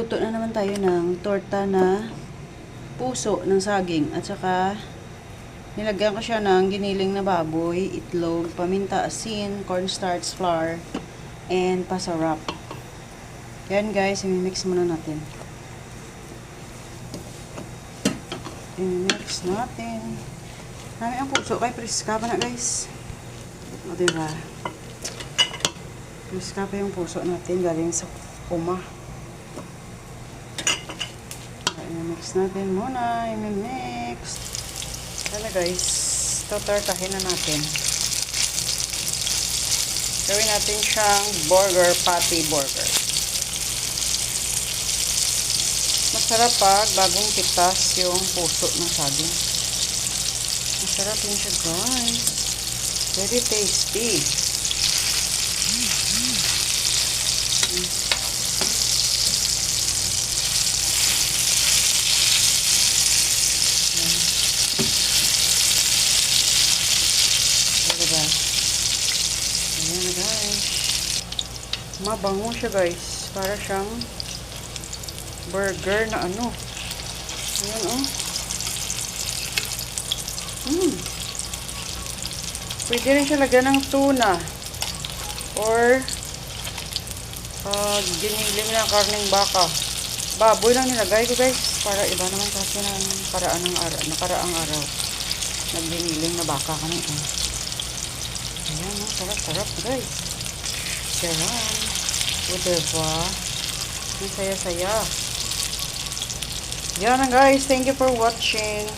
Magluto na naman tayo ng torta na puso ng saging. At saka, nilagyan ko siya ng giniling na baboy, itlog, paminta, asin, cornstarch, flour, and pasarap. Yan guys, i-mix muna natin. I-mix natin. Dami ang puso. Kay priska pa na guys. O diba? Priska pa yung puso natin galing sa uma. I-mix natin muna. I-mix. Kaya guys, tatartahin na natin. Gawin natin siyang burger, patty burger. Masarap pag bagong pitas yung puso ng saging. Masarap yun siya guys. Very tasty. Diba? Ayan na guys. Mabango siya guys. Para siyang burger na ano. Ayan oh. Pwede rin siya lagyan ng tuna. Or giniling na karneng baka. Baboy lang nilagay ko guys. Para iba naman kasi ng nakaraang araw. Nagginiling na baka kami. Ayan, sarap-sarap guys. Sarap. O diba? Ang saya-saya. Yan na guys. Thank you for watching.